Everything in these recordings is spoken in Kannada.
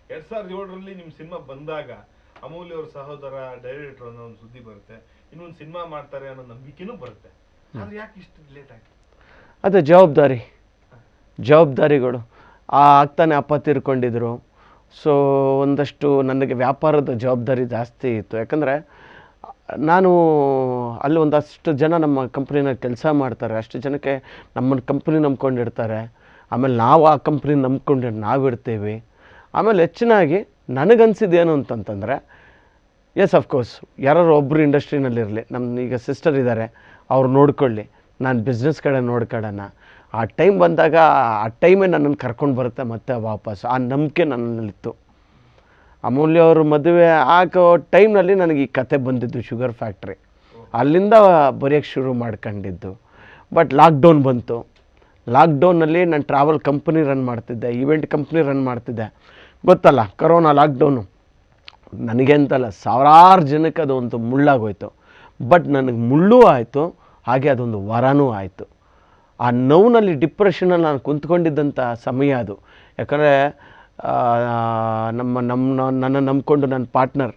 2007ರಲ್ಲಿ ನಿಮ್ಮ ಸಿನಿಮಾ ಬಂದಾಗ ಅಮೂಲ್ಯ ಅವ್ರ ಸಹೋದರ ಡೈರೆಕ್ಟರ್ ಅನ್ನೋ ಒಂದು ಸುದ್ದಿ ಬರುತ್ತೆ, ಇನ್ನೊಂದು ಸಿನಿಮಾ ಮಾಡ್ತಾರೆ ಅನ್ನೋ ನಂಬಿಕೆನೂ ಬರುತ್ತೆ. ಆದ್ರೆ ಯಾಕೆ ಇಷ್ಟು ಲೇಟ್ ಆಗಿ? ಅದು ಜವಾಬ್ದಾರಿಗಳು ಆಗ್ತಾನೆ ಅಪ್ಪ ತೀರ್ಕೊಂಡಿದ್ರು. ಸೊ ಒಂದಷ್ಟು ನನಗೆ ವ್ಯಾಪಾರದ ಜವಾಬ್ದಾರಿ ಜಾಸ್ತಿ ಇತ್ತು. ಯಾಕಂದರೆ ನಾನು ಅಲ್ಲಿ ಒಂದಷ್ಟು ಜನ ನಮ್ಮ ಕಂಪ್ನಿನಲ್ಲಿ ಕೆಲಸ ಮಾಡ್ತಾರೆ, ಅಷ್ಟು ಜನಕ್ಕೆ ನಮ್ಮನ್ನು ಕಂಪ್ನಿ ನಂಬ್ಕೊಂಡಿರ್ತಾರೆ. ಆಮೇಲೆ ನಾವು ಆ ಕಂಪ್ನಿ ನಂಬ್ಕೊಂಡು ನಾವಿರ್ತೀವಿ. ಆಮೇಲೆ ಹೆಚ್ಚಿನಾಗಿ ನನಗನ್ಸಿದ್ದೇನು ಅಂತಂತಂದರೆ, ಎಸ್ ಅಫ್ಕೋರ್ಸ್ ಯಾರು ಒಬ್ಬರು ಇಂಡಸ್ಟ್ರಿನಲ್ಲಿರಲಿ, ನಮ್ಮ ಈಗ ಸಿಸ್ಟರ್ ಇದ್ದಾರೆ, ಅವ್ರು ನೋಡ್ಕೊಳ್ಳಿ, ನಾನು ಬಿಸ್ನೆಸ್ ಕಡೆ ನೋಡ್ಕೊಳ್ಳೋಣ. ಆ ಟೈಮ್ ಬಂದಾಗ ಆ ಟೈಮೇ ನನ್ನನ್ನು ಕರ್ಕೊಂಡು ಬರುತ್ತೆ ಮತ್ತೆ ವಾಪಸ್. ಆ ನಂಬಿಕೆ ನನ್ನಲ್ಲಿತ್ತು. ಅಮೂಲ್ಯ ಅವರು ಮದುವೆ ಆಗೋ ಟೈಮ್ನಲ್ಲಿ ನನಗೆ ಈ ಕತೆ ಬಂದಿದ್ದು, ಶುಗರ್ ಫ್ಯಾಕ್ಟ್ರಿ. ಅಲ್ಲಿಂದ ಬರೆಯೋಕ್ಕೆ ಶುರು ಮಾಡ್ಕೊಂಡಿದ್ದು. ಬಟ್ ಲಾಕ್ಡೌನ್ ಬಂತು. ಲಾಕ್ಡೌನಲ್ಲಿ ನಾನು ಟ್ರಾವೆಲ್ ಕಂಪ್ನಿ ರನ್ ಮಾಡ್ತಿದ್ದೆ, ಈವೆಂಟ್ ಕಂಪ್ನಿ ರನ್ ಮಾಡ್ತಿದ್ದೆ. ಗೊತ್ತಲ್ಲ, ಕರೋನಾ ಲಾಕ್ಡೌನು ನನಗೆ ಅಂತಲ್ಲ, ಸಾವಿರಾರು ಜನಕ್ಕೆ ಅದೊಂದು ಮುಳ್ಳಾಗೋಯ್ತು. ಬಟ್ ನನಗೆ ಮುಳ್ಳೂ ಆಯಿತು, ಹಾಗೆ ಅದೊಂದು ವರನೂ ಆಯಿತು. ಆ ನೋವಿನಲ್ಲಿ ಡಿಪ್ರೆಷನಲ್ಲಿ ನಾನು ಕುಂತ್ಕೊಂಡಿದ್ದಂಥ ಸಮಯ ಅದು. ಯಾಕಂದರೆ ನನ್ನ ನಂಬ್ಕೊಂಡು ನನ್ನ ಪಾರ್ಟ್ನರ್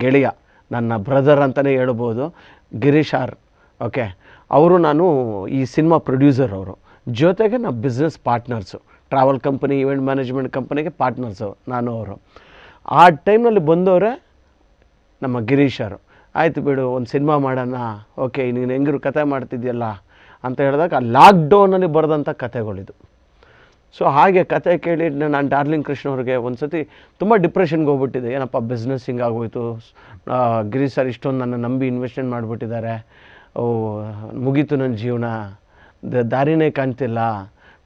ಗೆಳೆಯ, ನನ್ನ ಬ್ರದರ್ ಅಂತಲೇ ಹೇಳ್ಬೋದು, ಗಿರೀಶ್ ಆರ್. ಓಕೆ, ಅವರು ನಾನು ಈ ಸಿನಿಮಾ ಪ್ರೊಡ್ಯೂಸರ್, ಅವರು ಜೊತೆಗೆ ನಾವು business partners. Travel company, event management ಕಂಪನಿಗೆ ಪಾರ್ಟ್ನರ್ಸು ನಾನು ಅವರು. ಆ ಟೈಮ್ನಲ್ಲಿ ಬಂದವರೇ ನಮ್ಮ ಗಿರೀಶರು. ಆಯಿತು ಬಿಡು, ಒಂದು ಸಿನಿಮಾ ಮಾಡೋಣ, ಓಕೆ ನೀನು ಹೆಂಗಿರು ಕತೆ ಮಾಡ್ತಿದ್ಯಲ್ಲ ಅಂತ ಹೇಳಿದಾಗ ಆ ಲಾಕ್ಡೌನಲ್ಲಿ ಬರೆದಂಥ ಕತೆಗಳಿದು. ಸೊ ಹಾಗೆ ಕತೆ ಕೇಳಿ ನಾನು ಡಾರ್ಲಿಂಗ್ ಕೃಷ್ಣ ಅವ್ರಿಗೆ ಒಂದು ಸತಿ ತುಂಬ ಡಿಪ್ರೆಷನ್ಗೆ ಹೋಗ್ಬಿಟ್ಟಿದೆ. ಏನಪ್ಪ ಬಿಸ್ನೆಸ್ ಹಿಂಗಾಗೋಯ್ತು, ಗಿರೀಶ್ ಸರ್ ಇಷ್ಟೊಂದು ನನ್ನ ನಂಬಿ ಇನ್ವೆಸ್ಟ್ಮೆಂಟ್ ಮಾಡಿಬಿಟ್ಟಿದ್ದಾರೆ, ಮುಗೀತು ನನ್ನ ಜೀವನ, ದಾರಿನೇ ಕಾಣ್ತಿಲ್ಲ,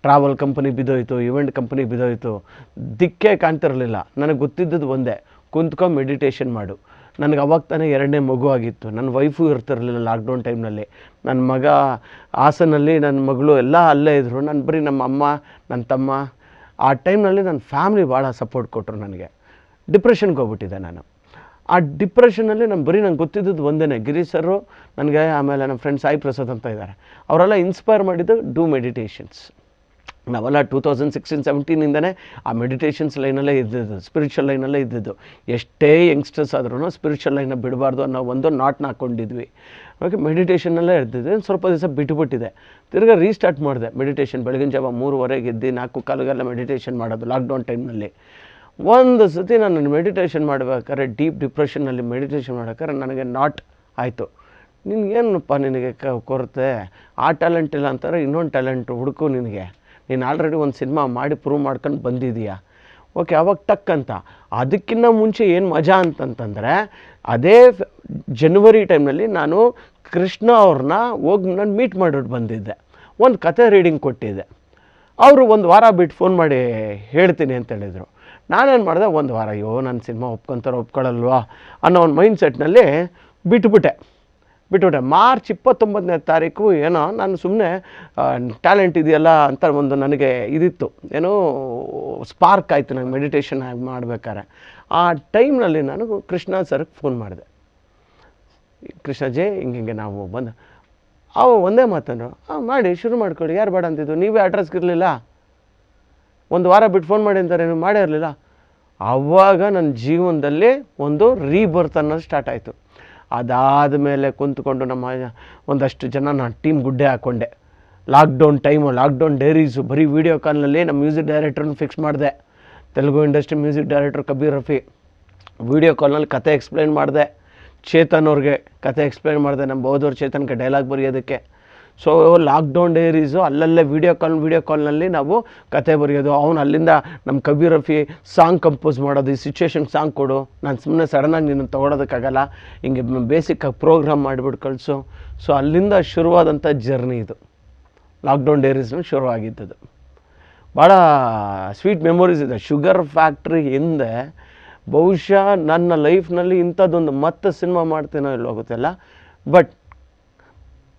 ಟ್ರಾವೆಲ್ ಕಂಪನಿ ಬಿದ್ದೋಯ್ತು, ಈವೆಂಟ್ ಕಂಪನಿ ಬಿದ್ದೋಯ್ತು, ದಿಕ್ಕೇ ಕಾಣ್ತಿರಲಿಲ್ಲ. ನನಗೆ ಗೊತ್ತಿದ್ದದ್ದು ಒಂದೇ, ಕುಂತ್ಕೊಂಡು ಮೆಡಿಟೇಷನ್ ಮಾಡು. ನನಗೆ ಅವಾಗ ತಾನೇ 2ನೇ ಮಗು ಆಗಿತ್ತು. ನನ್ನ ವೈಫು ಇರ್ತಿರಲಿಲ್ಲ ಲಾಕ್ಡೌನ್ ಟೈಮ್ನಲ್ಲಿ. ನನ್ನ ಮಗ ಹಾಸನಲ್ಲಿ, ನನ್ನ ಮಗಳು ಎಲ್ಲ ಅಲ್ಲೇ ಇದ್ದರು. ನಾನು ಬರೀ ನಮ್ಮ ಅಮ್ಮ, ನನ್ನ ತಮ್ಮ. ಆ ಟೈಮ್ನಲ್ಲಿ ನನ್ನ ಫ್ಯಾಮ್ಲಿ ಭಾಳ ಸಪೋರ್ಟ್ ಕೊಟ್ಟರು ನನಗೆ. ಡಿಪ್ರೆಷನ್ಗೆ ಹೋಗ್ಬಿಟ್ಟಿದ್ದೆ ನಾನು. ಆ ಡಿಪ್ರೆಷನಲ್ಲಿ ನಂಗೆ ಗೊತ್ತಿದ್ದದ್ದು ಒಂದೇ, ಗಿರೀಶ್ ಸರು ನನಗೆ, ಆಮೇಲೆ ನಮ್ಮ ಫ್ರೆಂಡ್ ಸಾಯಿ ಪ್ರಸಾದ್ ಅಂತ ಇದ್ದಾರೆ, ಅವರೆಲ್ಲ ಇನ್ಸ್ಪೈರ್ ಮಾಡಿದ್ದು ಡೂ ಮೆಡಿಟೇಷನ್ಸ್. ನಾವೆಲ್ಲ 2016-17ಇಂದನೇ ಆ ಮೆಡಿಟೇಷನ್ಸ್ ಲೈನಲ್ಲೇ ಇದ್ದಿದ್ದು, ಸ್ಪಿರಿಚುವಲ್ ಲೈನಲ್ಲೇ ಇದ್ದಿದ್ದು. ಎಷ್ಟೇ ಯಂಗ್ಸ್ಟರ್ಸ್ ಆದ್ರೂ ಸ್ಪಿರಿಚುವಲ್ ಲೈನ ಬಿಡಬಾರ್ದು ಅನ್ನೋ ಒಂದು ನಾಟ್ನ ಹಾಕ್ಕೊಂಡಿದ್ವಿ. ಓಕೆ, ಮೆಡಿಟೇಷನ್ನಲ್ಲೇ ಇರ್ತಿದ್ದೆ. ಸ್ವಲ್ಪ ದಿವಸ ಬಿಟ್ಟುಬಿಟ್ಟಿದೆ, ತಿರ್ಗಿ ರೀಸ್ಟಾರ್ಟ್ ಮಾಡಿದೆ ಮೆಡಿಟೇಷನ್. ಬೆಳಗಿನ ಜಾವ 3:30 ಎದ್ದು 4:15 ಮೆಡಿಟೇಷನ್ ಮಾಡೋದು ಲಾಕ್ಡೌನ್ ಟೈಮ್ನಲ್ಲಿ. ಒಂದು ಸತಿ ನಾನು ಮೆಡಿಟೇಷನ್ ಮಾಡಬೇಕಾದ್ರೆ, ಡೀಪ್ ಡಿಪ್ರೆಷನ್ನಲ್ಲಿ ಮೆಡಿಟೇಷನ್ ಮಾಡ್ಬೇಕಾದ್ರೆ ನನಗೆ ನಾಟ್ ಆಯಿತು. ನಿನಗೇನಪ್ಪ ನಿನಗೆ ಕೊರತೆ, ಆ ಟ್ಯಾಲೆಂಟ್ ಇಲ್ಲ ಅಂತಾರೆ, ಇನ್ನೊಂದು ಟ್ಯಾಲೆಂಟ್ ಹುಡುಕು ನಿನಗೆ, ನೀನು ಆಲ್ರೆಡಿ ಒಂದು ಸಿನಿಮಾ ಮಾಡಿ ಪ್ರೂವ್ ಮಾಡ್ಕೊಂಡು ಬಂದಿದ್ದೀಯಾ. ಓಕೆ, ಅವಾಗ ಟಕ್ ಅಂತ. ಅದಕ್ಕಿಂತ ಮುಂಚೆ ಏನು ಮಜಾ ಅಂತಂತಂದರೆ, ಅದೇ ಜನವರಿ ಟೈಮ್ನಲ್ಲಿ ನಾನು ಕೃಷ್ಣ ಅವ್ರನ್ನ ಹೋಗಿ ನಾನು ಮೀಟ್ ಮಾಡಿಬಿಟ್ಟು ಬಂದಿದ್ದೆ. ಒಂದು ಕತೆ ರೀಡಿಂಗ್ ಕೊಟ್ಟಿದ್ದೆ. ಅವರು 1 ವಾರ ಬಿಟ್ಟು ಫೋನ್ ಮಾಡಿ ಹೇಳ್ತೀನಿ ಅಂತ ಹೇಳಿದರು. ನಾನೇನು ಮಾಡಿದೆ, 1 ವಾರ ಅಯ್ಯೋ ನನ್ನ ಸಿನಿಮಾ ಒಪ್ಕೊಳ್ಳಲ್ವಾ ಅನ್ನೋ ಒಂದು ಮೈಂಡ್ ಸೆಟ್ನಲ್ಲಿ ಬಿಟ್ಟುಬಿಟ್ಟೆ. ಮಾರ್ಚ್ 29ನೇ ತಾರೀಕು ಏನೋ ನಾನು ಸುಮ್ಮನೆ ಟ್ಯಾಲೆಂಟ್ ಇದೆಯಲ್ಲ ಅಂತ ಒಂದು ನನಗೆ ಇದಿತ್ತು, ಏನೋ ಸ್ಪಾರ್ಕ್ ಆಯಿತು ನನಗೆ ಮೆಡಿಟೇಷನ್ ಮಾಡಬೇಕಾದ್ರೆ. ಆ ಟೈಮ್ನಲ್ಲಿ ನಾನು ಕೃಷ್ಣ ಸರ್ಗೆ ಫೋನ್ ಮಾಡಿದೆ, ಕೃಷ್ಣಜಿ ಹಿಂಗೆ ನಾವು ಬಂದು. ಒಂದೇ ಮಾತಂದರು, ಮಾಡಿ ಶುರು ಮಾಡ್ಕೊಳ್ಳಿ, ಯಾರು ಬೇಡ ಅಂತಿದ್ದು, ನೀವೇ ಅಡ್ರೆಸ್ಗಿರಲಿಲ್ಲ, 1 ವಾರ ಬಿಟ್ಟು ಫೋನ್ ಮಾಡಿ ಅಂತಾರೆ, ನೀವು ಮಾಡೇ ಇರಲಿಲ್ಲ. ಆವಾಗ ನನ್ನ ಜೀವನದಲ್ಲಿ ಒಂದು ರೀಬರ್ತ್ ಅನ್ನೋದು ಸ್ಟಾರ್ಟ್ ಆಯಿತು. ಅದಾದ ಮೇಲೆ ಕುಂತ್ಕೊಂಡು ನಮ್ಮ ಒಂದಷ್ಟು ಜನ ನಾನು ಟೀಮ್ ಗುಡ್ಡೆ ಹಾಕ್ಕೊಂಡೆ. ಲಾಕ್ಡೌನ್ ಲಾಕ್ಡೌನ್ ಡೈರೀಸು ಬರೀ ವೀಡಿಯೋ ಕಾಲ್ನಲ್ಲಿ ನಮ್ಮ ಮ್ಯೂಸಿಕ್ ಡೈರೆಕ್ಟ್ರನ್ನ ಫಿಕ್ಸ್ ಮಾಡಿದೆ. Telugu industry music director Kabir Rafi. Video ಕಾಲ್ನಲ್ಲಿ ಕತೆ ಎಕ್ಸ್ಪ್ಲೈನ್ ಮಾಡಿದೆ. ಚೇತನ್ ಅವ್ರಿಗೆ ಕತೆ ಎಕ್ಸ್ಪ್ಲೈನ್ ಮಾಡಿದೆ, ನಮ್ಮ ಬಹುದವ್ರು ಚೇತನ್ಗೆ ಡೈಲಾಗ್ ಬರೆಯೋದಕ್ಕೆ. ಸೊ ಲಾಕ್ಡೌನ್ ಡೈರೀಸು ಅಲ್ಲಲ್ಲೇ ವೀಡಿಯೋ ಕಾಲ್ನಲ್ಲಿ ನಾವು ಕತೆ ಬರೆಯೋದು. ಅವನು ಅಲ್ಲಿಂದ ನಮ್ಮ ಕಬೀರ್ ರಫಿ ಸಾಂಗ್ ಕಂಪೋಸ್ ಮಾಡೋದು, ಈ ಸಿಚುವೇಶನ್ಗೆ ಸಾಂಗ್ ಕೊಡು, ನಾನು ಸುಮ್ಮನೆ ಸಡನ್ನಾಗಿ ನೀನು ತೊಗೊಳೋದಕ್ಕಾಗಲ್ಲ, ಹಿಂಗೆ ಬೇಸಿಕ್ಕಾಗಿ ಪ್ರೋಗ್ರಾಮ್ ಮಾಡಿಬಿಟ್ಟು ಕಳಿಸು. ಸೊ ಅಲ್ಲಿಂದ ಶುರುವಾದಂಥ ಜರ್ನಿ ಇದು, ಲಾಕ್ಡೌನ್ ಡೈರೀಸ್ನಲ್ಲಿ ಶುರುವಾಗಿದ್ದದು. ಭಾಳ ಸ್ವೀಟ್ ಮೆಮೊರೀಸ್ ಇದೆ. ಶುಗರ್ ಫ್ಯಾಕ್ಟ್ರಿ ಹಿಂದೆ ಬಹುಶಃ ನನ್ನ ಲೈಫ್ನಲ್ಲಿ ಇಂಥದ್ದೊಂದು ಮತ್ತೆ ಸಿನಿಮಾ ಮಾಡ್ತೀನೋ ಇಲ್ಲೋ ಗೊತ್ತಿಲ್ಲ, ಬಟ್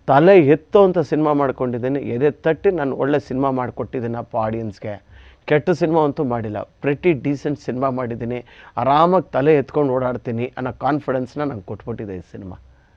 ತಲೆ ಎತ್ತೋವಂಥ ಸಿನಿಮಾ ಮಾಡ್ಕೊಂಡಿದ್ದೀನಿ. ಎದೆ ತಟ್ಟಿ ನಾನು ಒಳ್ಳೆ ಸಿನಿಮಾ ಮಾಡಿಕೊಟ್ಟಿದ್ದೀನಪ್ಪ ಆಡಿಯನ್ಸ್ಗೆ. ಕೆಟ್ಟ ಸಿನಿಮಾ ಅಂತೂ ಮಾಡಿಲ್ಲ, ಪ್ರೆಟಿ ಡೀಸೆಂಟ್ ಸಿನಿಮಾ ಮಾಡಿದ್ದೀನಿ. ಆರಾಮಾಗಿ ತಲೆ ಎತ್ಕೊಂಡು ಓಡಾಡ್ತೀನಿ ಅನ್ನೋ ಕಾನ್ಫಿಡೆನ್ಸ್ನ ನಂಗೆ ಕೊಟ್ಬಿಟ್ಟಿದೆ ಈ ಸಿನಿಮಾ.